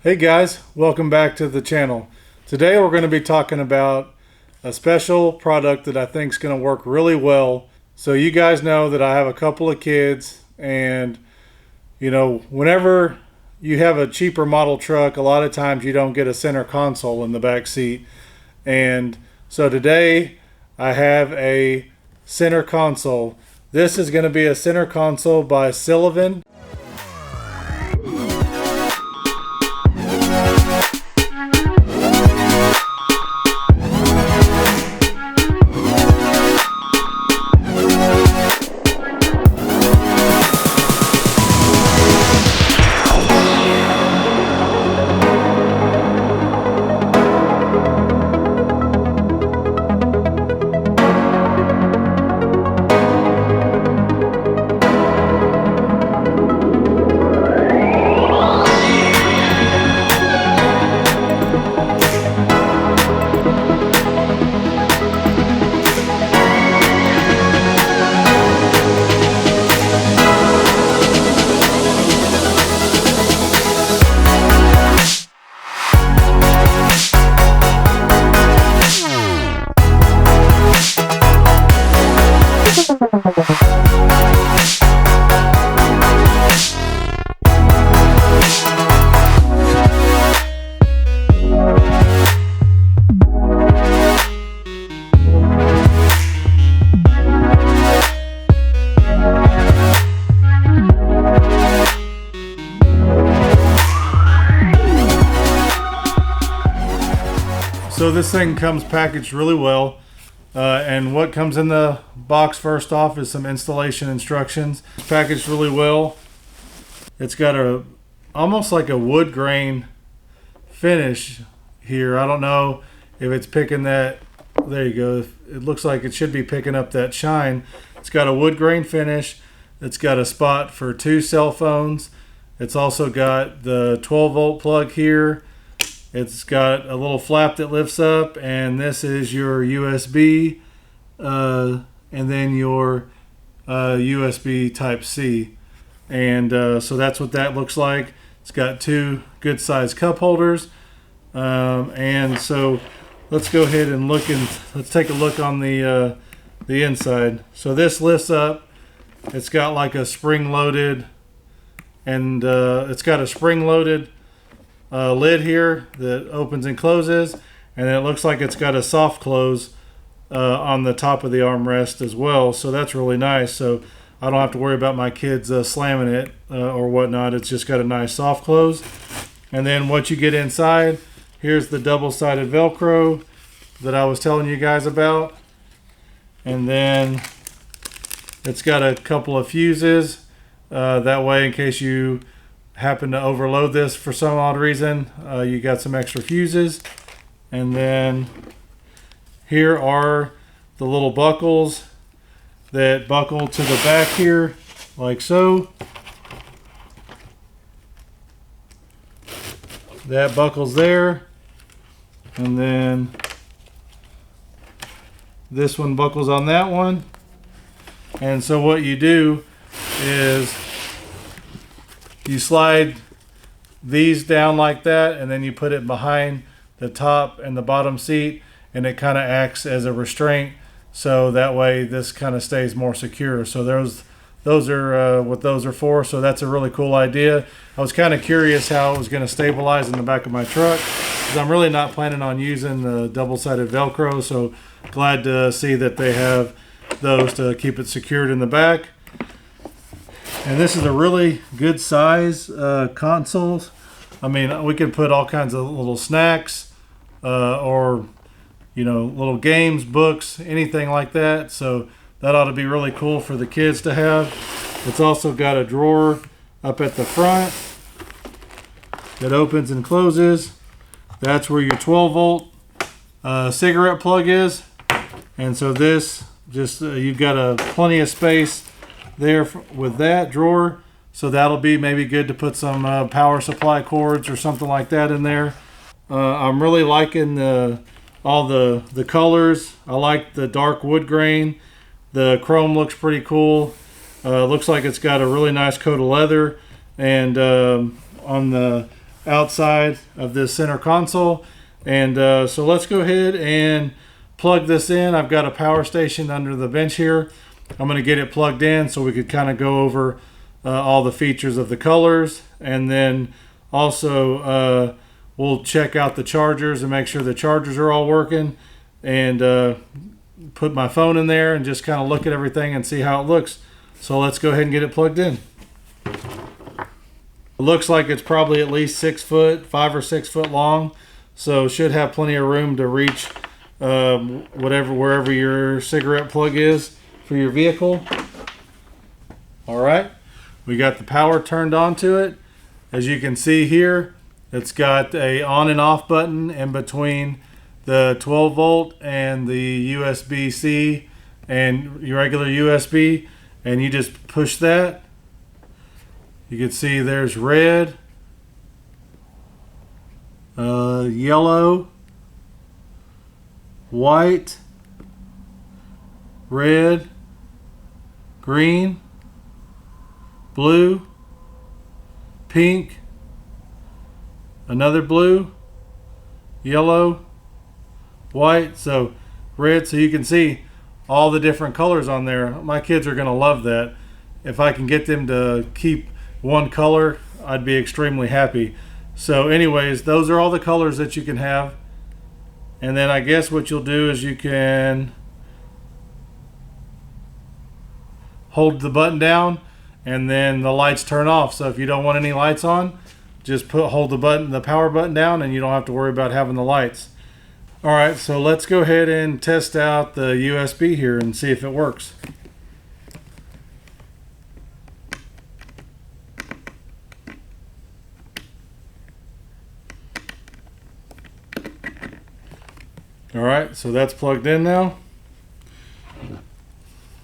Hey guys, welcome back to the channel. Today we're going to be talking about a special product that I think is going to work really well. So you guys know that I have a couple of kids, and whenever you have a cheaper model truck, a lot of times you don't get a center console in the back seat. And so today I have a center console. This is going to be a center console by SILIVN. So this thing comes packaged really well, and what comes in the box first off is some installation instructions. Packaged really well. It's got almost like a wood grain finish here. I don't know if it's picking that. There you go. It looks like it should be picking up that shine. It's got a wood grain finish. It's got a spot for 2 cell phones. It's also got the 12-volt plug here. It's got a little flap that lifts up, and this is your USB, and then your USB Type-C. And so that's what that looks like. It's got 2 good-sized cup holders. And so let's go ahead and let's take a look on the inside. So this lifts up. It's got like a spring-loaded, and it's got a spring-loaded lid here that opens and closes, and it looks like it's got a soft close on the top of the armrest as well, so that's really nice. So I don't have to worry about my kids slamming it or whatnot. It's just got a nice soft close. And then what you get inside, here's the double-sided Velcro that I was telling you guys about, and then it's got a couple of fuses that way, in case you happen to overload this for some odd reason, you got some extra fuses. And then here are the little buckles that buckle to the back here, like so. That buckles there, and then this one buckles on that one. And so what you do is you slide these down like that, and then you put it behind the top and the bottom seat, and it kind of acts as a restraint, so that way this kind of stays more secure. So those are what those are for. So that's a really cool idea. I was kind of curious how it was going to stabilize in the back of my truck, because I'm really not planning on using the double-sided Velcro, so glad to see that they have those to keep it secured in the back. And this is a really good size console. I mean, we could put all kinds of little snacks or little games, books, anything like that. So that ought to be really cool for the kids to have. It's also got a drawer up at the front that opens and closes. That's where your 12-volt cigarette plug is. And so this just you've got plenty of space there with that drawer, so that'll be maybe good to put some power supply cords or something like that in there. I'm really liking all the colors. I like the dark wood grain. The chrome looks pretty cool. Looks like it's got a really nice coat of leather, and on the outside of this center console. And so let's go ahead and plug this in. I've got a power station under the bench here. I'm going to get it plugged in so we could kind of go over all the features of the colors, and then also we'll check out the chargers and make sure the chargers are all working, and put my phone in there and just kind of look at everything and see how it looks. So let's go ahead and get it plugged in. It looks like it's probably at least 6 foot, 5 or 6 foot long, so should have plenty of room to reach wherever your cigarette plug is for your vehicle. All right, we got the power turned on to it. As you can see here, it's got a on and off button in between the 12 volt and the USB-C and your regular USB, and you just push that. You can see there's red, yellow, white, red, green, blue, pink, another blue, yellow, white, so red. So you can see all the different colors on there. My kids are going to love that. If I can get them to keep one color, I'd be extremely happy. So anyways, those are all the colors that you can have. And then I guess what you'll do is you can hold the button down and then the lights turn off. So if you don't want any lights on, just hold the power button down, and you don't have to worry about having the lights. All right, so let's go ahead and test out the USB here and see if it works. All right, so that's plugged in now.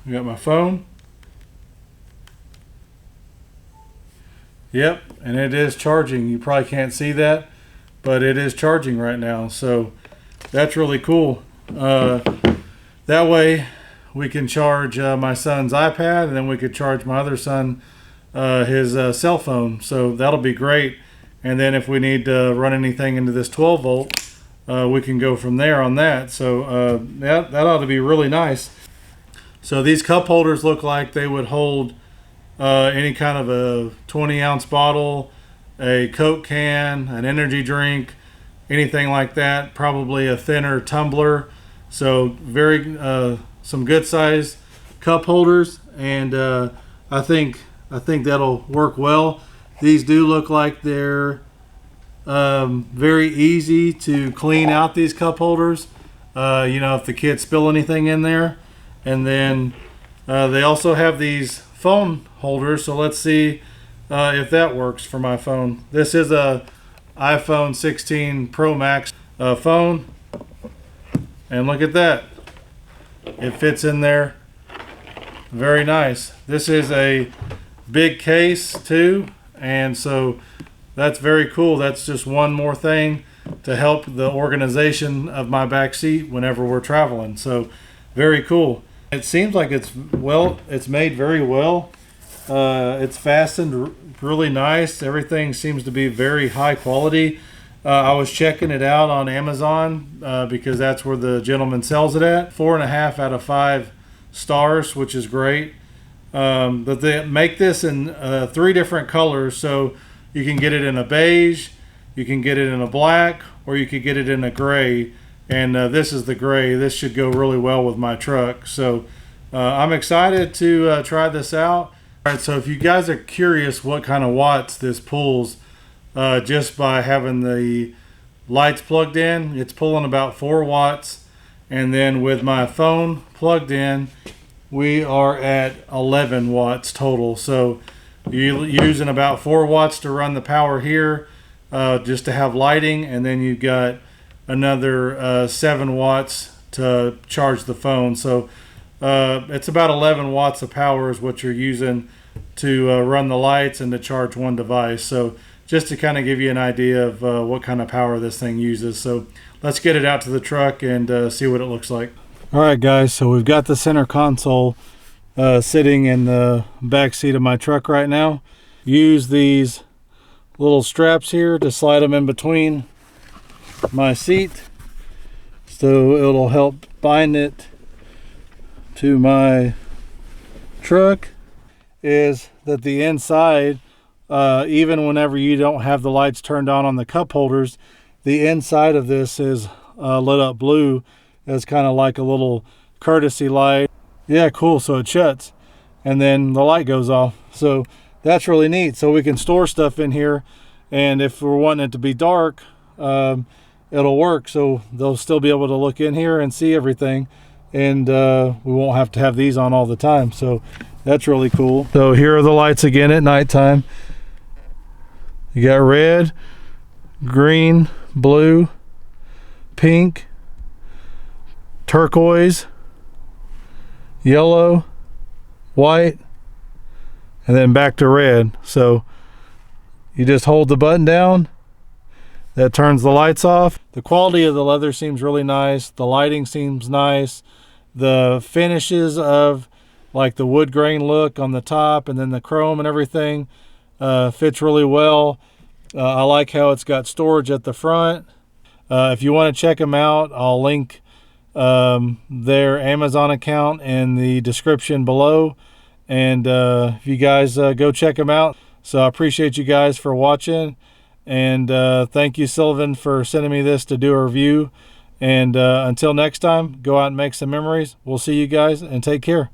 I got my phone. Yep, and it is charging. You probably can't see that, but it is charging right now. So that's really cool. That way we can charge my son's iPad, and then we could charge my other son his cell phone. So that'll be great. And then if we need to run anything into this 12 volt, we can go from there on that. So that ought to be really nice. So these cup holders look like they would hold any kind of a 20-ounce bottle, a Coke can, an energy drink, anything like that. Probably a thinner tumbler. So very some good size cup holders, and I think that'll work well. These do look like they're very easy to clean out, these cup holders, you know, if the kids spill anything in there. And then they also have these phone holders, so let's see if that works for my phone. This is a iPhone 16 Pro Max phone, and look at that, it fits in there very nice. This is a big case too, and so that's very cool. That's just one more thing to help the organization of my back seat whenever we're traveling. So very cool. It seems like it's made very well. It's fastened really nice. Everything seems to be very high quality. I was checking it out on Amazon because that's where the gentleman sells it at. 4.5 out of 5 stars, which is great. But they make this in 3 different colors, so you can get it in a beige, you can get it in a black, or you could get it in a gray. And this is the gray. This should go really well with my truck. So I'm excited to try this out. All right, so if you guys are curious what kind of watts this pulls, just by having the lights plugged in, it's pulling about 4 watts. And then with my phone plugged in, we are at 11 watts total. So you're using about 4 watts to run the power here, just to have lighting, and then you've got another 7 watts to charge the phone. So it's about 11 watts of power is what you're using to run the lights and to charge one device. So just to kind of give you an idea of what kind of power this thing uses. So let's get it out to the truck and see what it looks like. All right, guys, so we've got the center console sitting in the back seat of my truck right now. Use these little straps here to slide them in between my seat, so it'll help bind it to my truck. Is that the inside, even whenever you don't have the lights turned on the cup holders, the inside of this is lit up blue as kind of like a little courtesy light. Yeah, cool. So it shuts and then the light goes off. So that's really neat. So we can store stuff in here, and if we're wanting it to be dark, it'll work. So they'll still be able to look in here and see everything, and we won't have to have these on all the time. So that's really cool. So here are the lights again at nighttime. You got red, green, blue, pink, turquoise, yellow, white, and then back to red. So you just hold the button down, that turns the lights off. The quality of the leather seems really nice. The lighting seems nice. The finishes of like the wood grain look on the top and then the chrome and everything fits really well. I like how it's got storage at the front. If you want to check them out, I'll link their Amazon account in the description below, and if you guys go check them out. So I appreciate you guys for watching, and thank you, SILIVN, for sending me this to do a review. And until next time, go out and make some memories. We'll see you guys, and take care.